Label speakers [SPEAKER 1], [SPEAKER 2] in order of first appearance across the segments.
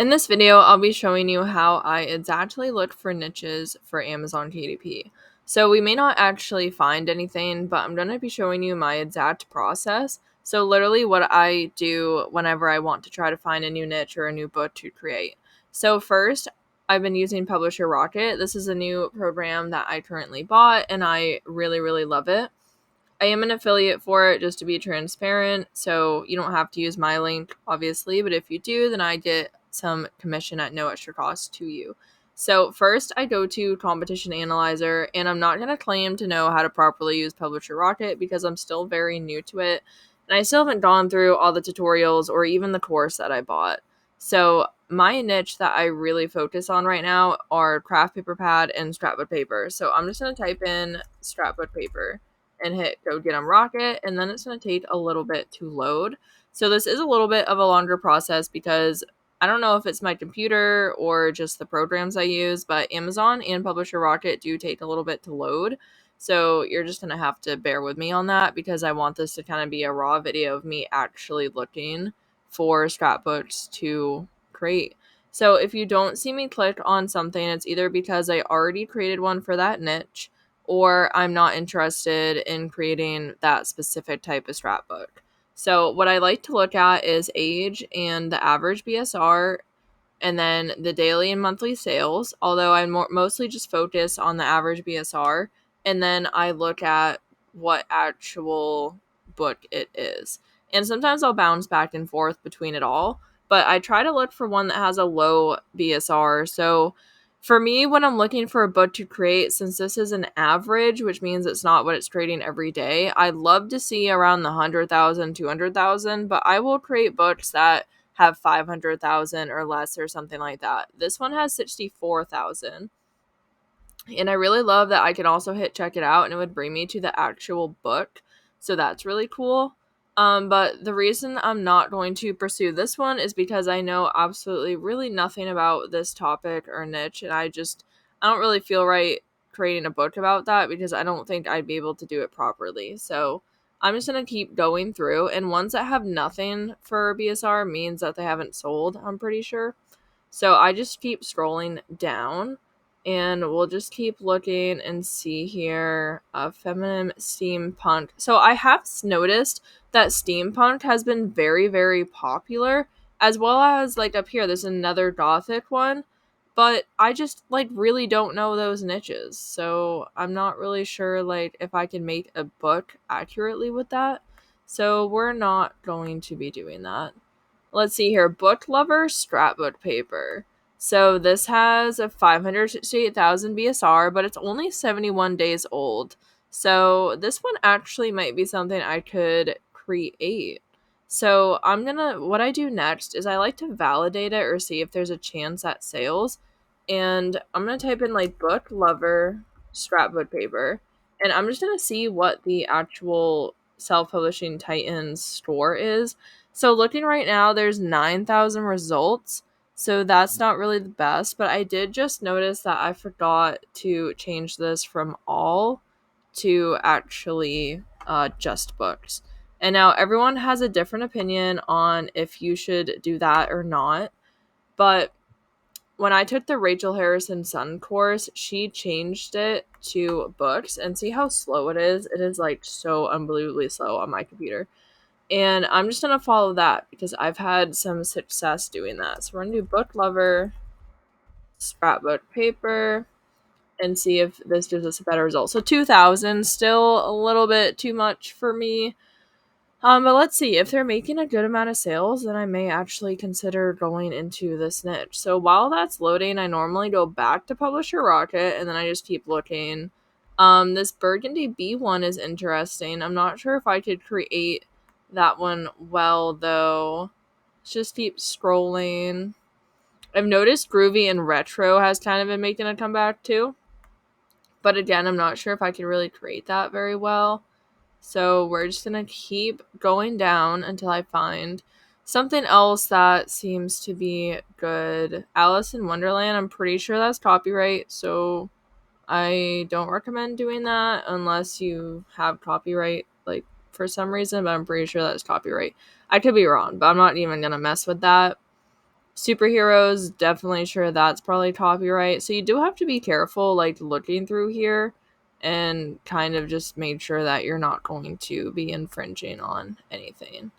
[SPEAKER 1] In this video, I'll be showing you how I exactly look for niches for Amazon KDP. So we may not actually find anything, but I'm going to be showing you my exact process. So literally what I do whenever I want to try to find a new niche or a new book to create. So first, I've been using Publisher Rocket. This is a new program that I currently bought and I really, really love it. I am an affiliate for it just to be transparent, so you don't have to use my link, obviously, but if you do, then I get some commission at no extra cost to you. So first, I go to Competition Analyzer, and I'm not going to claim to know how to properly use Publisher Rocket because I'm still very new to it, and I still haven't gone through all the tutorials or even the course that I bought. So my niche that I really focus on right now are craft paper pad and scrapbook paper. So I'm just going to type in scrapbook paper and hit go get 'em rocket, and then it's going to take a little bit to load. So this is a little bit of a longer process because I don't know if it's my computer or just the programs I use, but Amazon and Publisher Rocket do take a little bit to load. So you're just going to have to bear with me on that because I want this to kind of be a raw video of me actually looking for scrapbooks to create. So if you don't see me click on something, it's either because I already created one for that niche or I'm not interested in creating that specific type of scrapbook. So what I like to look at is age and the average BSR and then the daily and monthly sales, although I mostly just focus on the average BSR, and then I look at what actual book it is. And sometimes I'll bounce back and forth between it all, but I try to look for one that has a low BSR. So for me, when I'm looking for a book to create, since this is an average, which means it's not what it's trading every day, I'd love to see around the 100,000, 200,000, but I will create books that have 500,000 or less or something like that. This one has 64,000. And I really love that I can also hit check it out and it would bring me to the actual book. So that's really cool. But the reason I'm not going to pursue this one is because I know absolutely really nothing about this topic or niche. And I don't really feel right creating a book about that because I don't think I'd be able to do it properly. So I'm just going to keep going through. And ones that have nothing for BSR means that they haven't sold, I'm pretty sure. So I just keep scrolling down and we'll just keep looking and see here. Feminine steampunk. So I have noticed that steampunk has been very, very popular, as well as like up here, there's another gothic one. But I just like really don't know those niches. So I'm not really sure like if I can make a book accurately with that. So we're not going to be doing that. Let's see here. Book lover scrapbook paper. So this has a 568,000 BSR, but it's only 71 days old. So this one actually might be something I could create. So what I do next is I like to validate it or see if there's a chance at sales. And I'm going to type in like book lover scrapbook paper. And I'm just going to see what the actual self-publishing Titans store is. So looking right now, there's 9,000 results. So that's not really the best, but I did just notice that I forgot to change this from all to actually just books. And now everyone has a different opinion on if you should do that or not. But when I took the Rachel Harrison Sun course, she changed it to books and see how slow it is. It is like so unbelievably slow on my computer. And I'm just going to follow that because I've had some success doing that. So we're going to do book lover, scrapbook paper, and see if this gives us a better result. So 2,000, still a little bit too much for me. But let's see. If they're making a good amount of sales, then I may actually consider going into this niche. So while that's loading, I normally go back to Publisher Rocket, and then I just keep looking. This Burgundy B one is interesting. I'm not sure if I could create that one well, though. Let's just keep scrolling. I've noticed Groovy and Retro has kind of been making a comeback, too. But again, I'm not sure if I could really create that very well. So we're just going to keep going down until I find something else that seems to be good. Alice in Wonderland, I'm pretty sure that's copyright, so I don't recommend doing that unless you have copyright, like, for some reason, but I'm pretty sure that's copyright. I could be wrong, but I'm not even going to mess with that. Superheroes, definitely sure that's probably copyright. So you do have to be careful, like, looking through here and kind of just make sure that you're not going to be infringing on anything.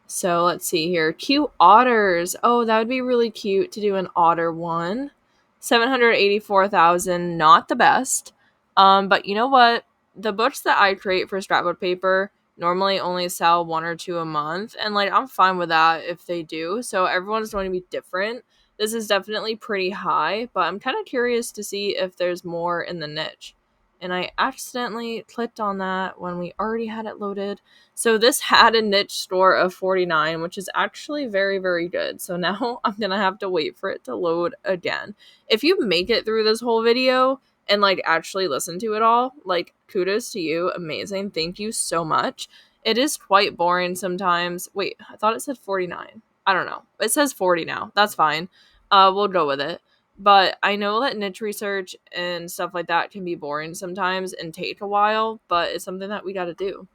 [SPEAKER 1] So let's see here. Cute otters. Oh, that would be really cute to do an otter one. 784,000, not the best. But you know what? The books that I create for scrapbook paper normally only sell one or two a month, and like I'm fine with that if they do. So everyone's going to be different. This is definitely pretty high, but I'm kind of curious to see if there's more in the niche. And I accidentally clicked on that when we already had it loaded. So this had a niche score of 49, which is actually very, very good. So now I'm going to have to wait for it to load again. If you make it through this whole video and like actually listen to it all, like kudos to you. Amazing. Thank you so much. It is quite boring sometimes. Wait, I thought it said 49. I don't know. It says 40 now. That's fine. We'll go with it. But I know that niche research and stuff like that can be boring sometimes and take a while, but it's something that we got to do.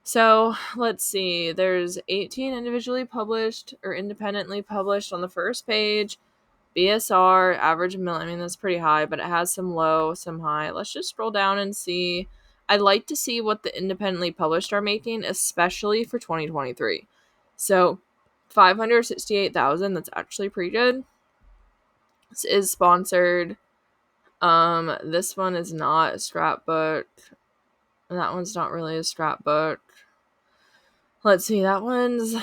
[SPEAKER 1] So let's see. There's 18 individually published or independently published on the first page. BSR, average mill. I mean, that's pretty high, but it has some low, some high. Let's just scroll down and see. I'd like to see what the independently published are making, especially for 2023. So 568,000, that's actually pretty good. This is sponsored. This one is not a scrapbook. And that one's not really a scrapbook. Let's see, that one's, I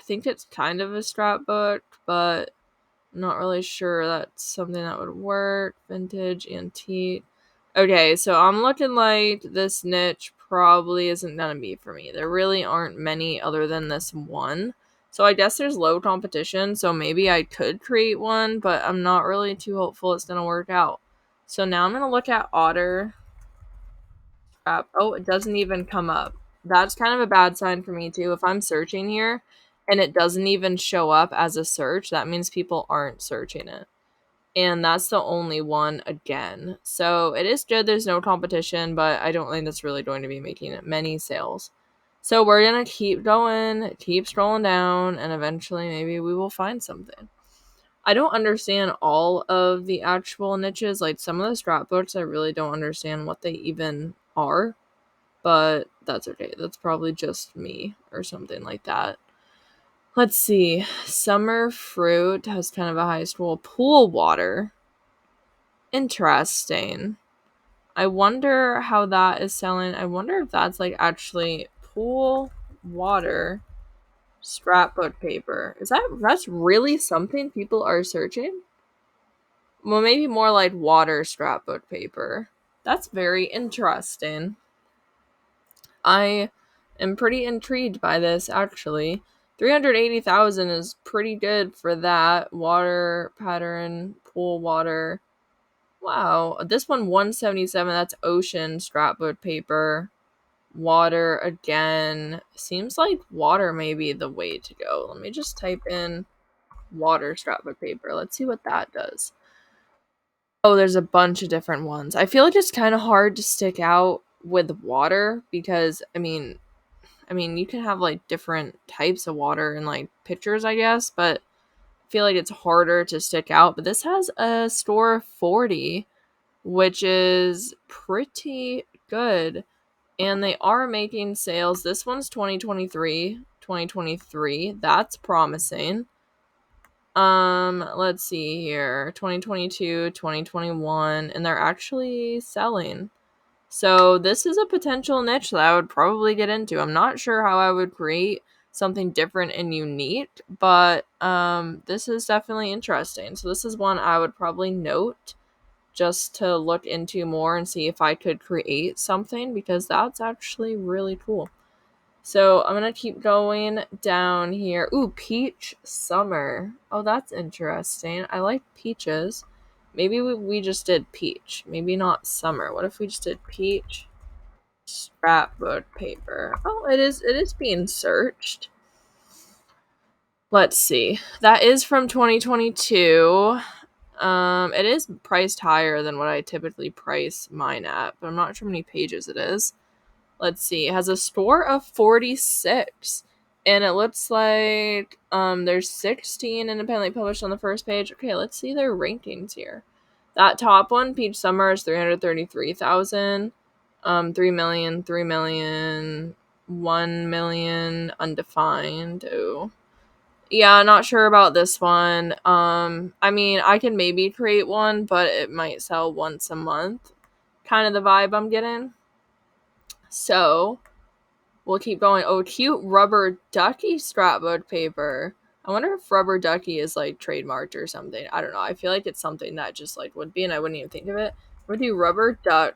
[SPEAKER 1] think it's kind of a scrapbook, but I'm not really sure that's something that would work. Vintage, antique. Okay, so I'm looking like this niche probably isn't gonna be for me. There really aren't many other than this one. So I guess there's low competition, so maybe I could create one, but I'm not really too hopeful it's gonna work out. So now I'm gonna look at otter. Oh, it doesn't even come up. That's kind of a bad sign for me too. If I'm searching here and it doesn't even show up as a search, that means people aren't searching it. And that's the only one again. So it is good there's no competition, but I don't think that's really going to be making many sales. So we're going to keep going, keep scrolling down, and eventually maybe we will find something. I don't understand all of the actual niches. Like some of the scrapbooks, I really don't understand what they even are. But that's okay. That's probably just me or something like that. Let's see. Summer fruit has kind of a high school. Pool water. Interesting. I wonder how that is selling. I wonder if that's like actually pool water scrapbook paper. That's really something people are searching? Well, maybe more like water scrapbook paper. That's very interesting. I am pretty intrigued by this actually. 380,000 is pretty good for that. Water pattern, pool water. Wow, this one 177, that's ocean scrapbook paper. Water again. Seems like water may be the way to go. Let me just type in water scrapbook paper. Let's see what that does. Oh, there's a bunch of different ones. I feel like it's kind of hard to stick out with water because I mean, you can have like different types of water and like pictures, I guess, but I feel like it's harder to stick out. But this has a score of 40, which is pretty good. And they are making sales. This one's 2023. That's promising. Let's see here. 2022, 2021, and they're actually selling. So this is a potential niche that I would probably get into. I'm not sure how I would create something different and unique, but this is definitely interesting. So this is one I would probably note just to look into more and see if I could create something because that's actually really cool. So I'm going to keep going down here. Ooh, peach summer. Oh, that's interesting. I like peaches. Maybe we just did peach. Maybe not summer. What if we just did peach scrapbook paper? Oh, it is being searched. Let's see. That is from 2022. It is priced higher than what I typically price mine at, but I'm not sure how many pages it is. Let's see. It has a score of 46. And it looks like there's 16 independently published on the first page. Okay, let's see their rankings here. That top one, Peach Summer, is 333,000. 3 million, 3 million, 1 million, undefined. Oh. Yeah, not sure about this one. I mean, I can maybe create one, but it might sell once a month. Kind of the vibe I'm getting. So, we'll keep going. Oh, cute rubber ducky scrapbook paper. I wonder if rubber ducky is like trademarked or something. I don't know. I feel like it's something that just like would be, and I wouldn't even think of it. Would do rubber duck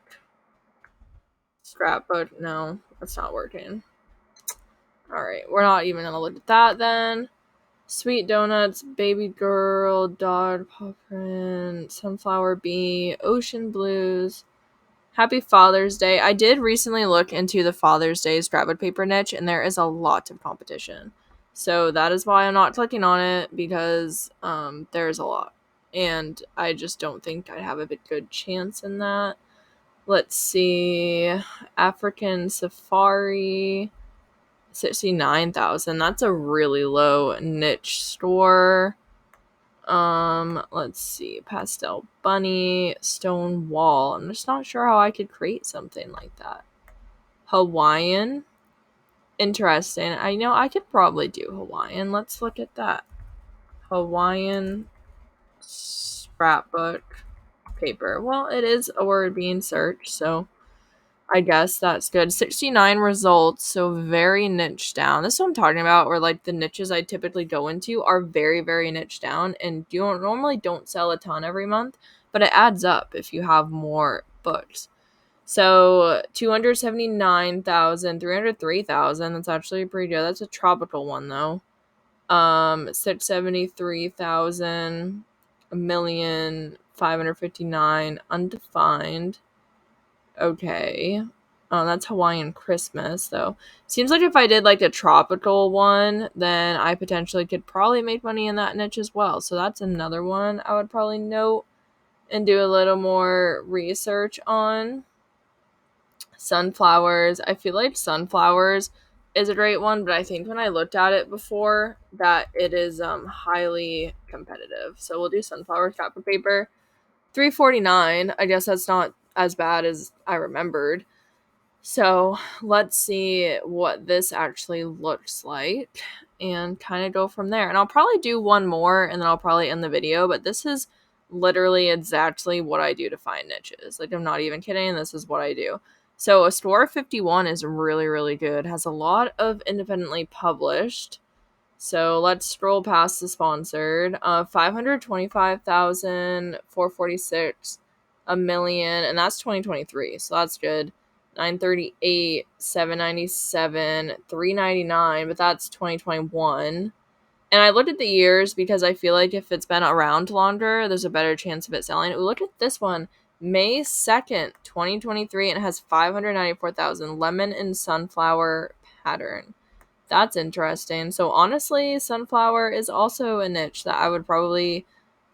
[SPEAKER 1] scrapbook. No, that's not working. All right, we're not even gonna look at that then. Sweet donuts, baby girl, dog paw print, sunflower bee, ocean blues. Happy Father's Day. I did recently look into the Father's Day scrapbook paper niche, and there is a lot of competition. So that is why I'm not clicking on it, because there's a lot. And I just don't think I'd have a good chance in that. Let's see. African Safari, 69,000. That's a really low niche store. Let's see. Pastel bunny, stone wall. I'm just not sure how I could create something like that. Hawaiian. Interesting. I know I could probably do Hawaiian. Let's look at that. Hawaiian scrapbook paper. Well, it is a word being searched, so I guess that's good. 69 results, so very niche down. This is what I'm talking about, where like the niches I typically go into are very, very niche down, and you normally don't sell a ton every month, but it adds up if you have more books. So 279,000, 303,000. That's actually pretty good. That's a tropical one though. 673,000, 1,559,000, undefined. Okay. That's Hawaiian Christmas, though. Seems like if I did like a tropical one, then I potentially could probably make money in that niche as well. So that's another one I would probably note and do a little more research on. Sunflowers. I feel like sunflowers is a great one, but I think when I looked at it before that it is highly competitive. So we'll do sunflower scrapbook paper. 349. I guess that's not as bad as I remembered. So let's see what this actually looks like and kind of go from there. And I'll probably do one more and then I'll probably end the video, but this is literally exactly what I do to find niches. Like, I'm not even kidding. This is what I do. So a store 51 is really, really good. Has a lot of independently published. So let's scroll past the sponsored. 525,446, a million, and that's 2023. So that's good. 938, 797, 399, but that's 2021. And I looked at the years because I feel like if it's been around longer, there's a better chance of it selling. Ooh, look at this one. May 2nd, 2023, and it has 594,000, lemon and sunflower pattern. That's interesting. So honestly, sunflower is also a niche that I would probably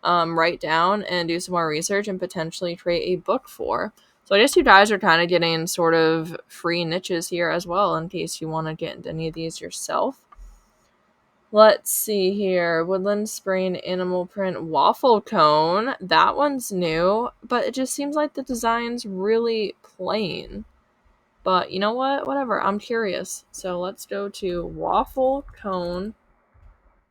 [SPEAKER 1] write down and do some more research and potentially create a book for. So I guess you guys are kind of getting sort of free niches here as well in case you want to get into any of these yourself. Let's see here. Woodland Spring Animal Print Waffle Cone. That one's new, but it just seems like the design's really plain. But you know what? Whatever. I'm curious. So let's go to waffle cone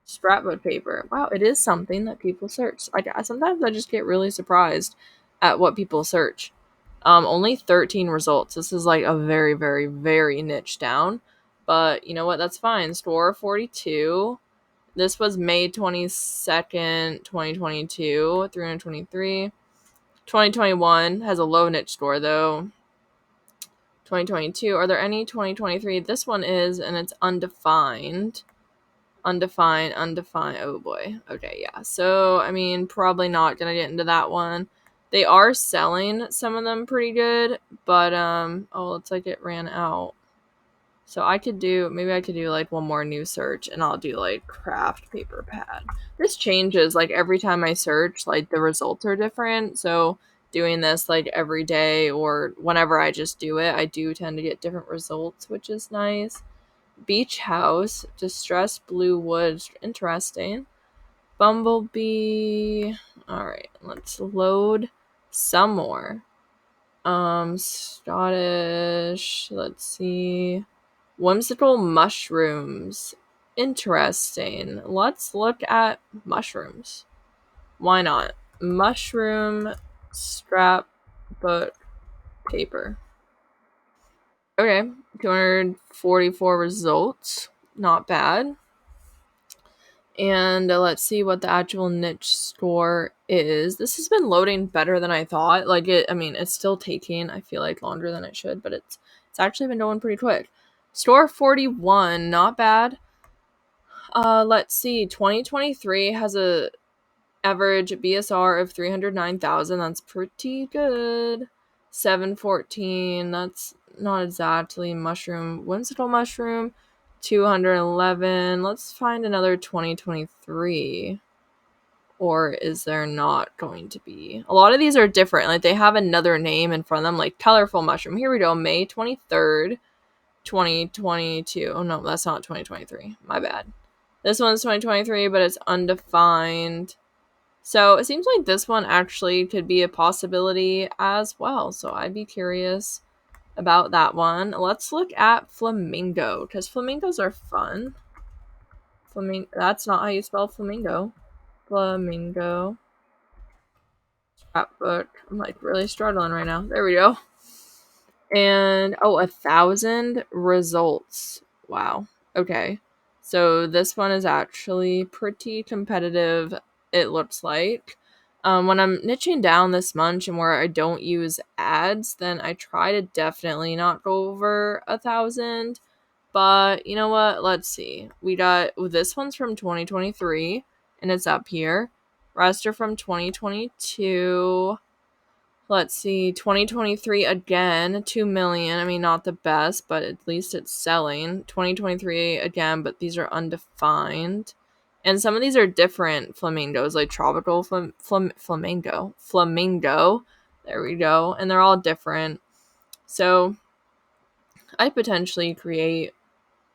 [SPEAKER 1] scrapbook paper. Wow, it is something that people search. Sometimes I just get really surprised at what people search. Only 13 results. This is like a very, very, very niche down. But you know what? That's fine. Store 42. This was May 22nd, 2022. 323. 2021 has a low niche score though. 2022. Are there any 2023? This one is, and it's undefined. Undefined. Oh boy. Okay, yeah. So, I mean, probably not gonna get into that one. They are selling some of them pretty good, but, oh, looks like it ran out. So maybe I could do like one more new search and I'll do like craft paper pad. This changes like every time I search, like the results are different. So doing this like every day or whenever I just do it, I do tend to get different results, which is nice. Beach house, distressed blue wood, interesting. Bumblebee. All right, let's load some more. Scottish. Let's see. Whimsical mushrooms. Interesting. Let's look at mushrooms. Why not? Mushroom scrapbook paper. Okay, 244 results. Not bad. And let's see what the actual niche score is. This has been loading better than I thought. It's still taking, I feel like, longer than it should, but it's actually been going pretty quick. Store 41, not bad. Let's see. 2023 has a average BSR of 309,000. That's pretty good. 714. That's not exactly mushroom. Whimsical mushroom. 211. Let's find another 2023. Or is there not going to be? A lot of these are different. Like, they have another name in front of them, like colorful mushroom. Here we go. May 23rd, 2022. Oh, no, that's not 2023. My bad. This one's 2023, but it's undefined. So it seems like this one actually could be a possibility as well. So I'd be curious about that one. Let's look at flamingo, because flamingos are fun. That's not how you spell flamingo. Flamingo. Scrapbook. I'm like really struggling right now. There we go. And 1,000 results. Wow. Okay. So this one is actually pretty competitive, it looks like. When I'm niching down this much and where I don't use ads, then I try to definitely not go over 1,000. But you know what? Let's see. We got this one's from 2023 and it's up here. Rest are from 2022. Let's see, 2023 again, 2 million. I mean, not the best, but at least it's selling. 2023 again, but these are undefined. And some of these are different flamingos, like tropical flamingo. Flamingo. There we go. And they're all different. So I potentially create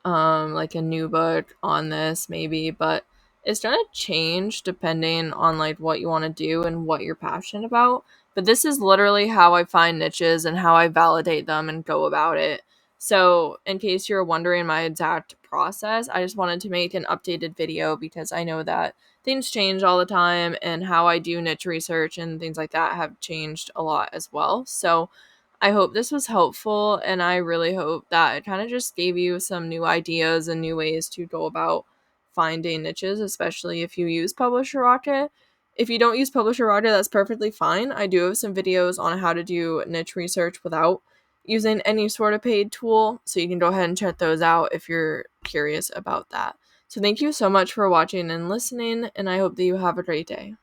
[SPEAKER 1] like a new book on this maybe, but it's gonna change depending on like what you want to do and what you're passionate about. But this is literally how I find niches and how I validate them and go about it. So in case you're wondering my exact process, I just wanted to make an updated video because I know that things change all the time and how I do niche research and things like that have changed a lot as well. So I hope this was helpful, and I really hope that it kind of just gave you some new ideas and new ways to go about finding niches, especially if you use Publisher Rocket. If you don't use Publisher Rocket, that's perfectly fine. I do have some videos on how to do niche research without using any sort of paid tool, so you can go ahead and check those out if you're curious about that. So thank you so much for watching and listening, and I hope that you have a great day.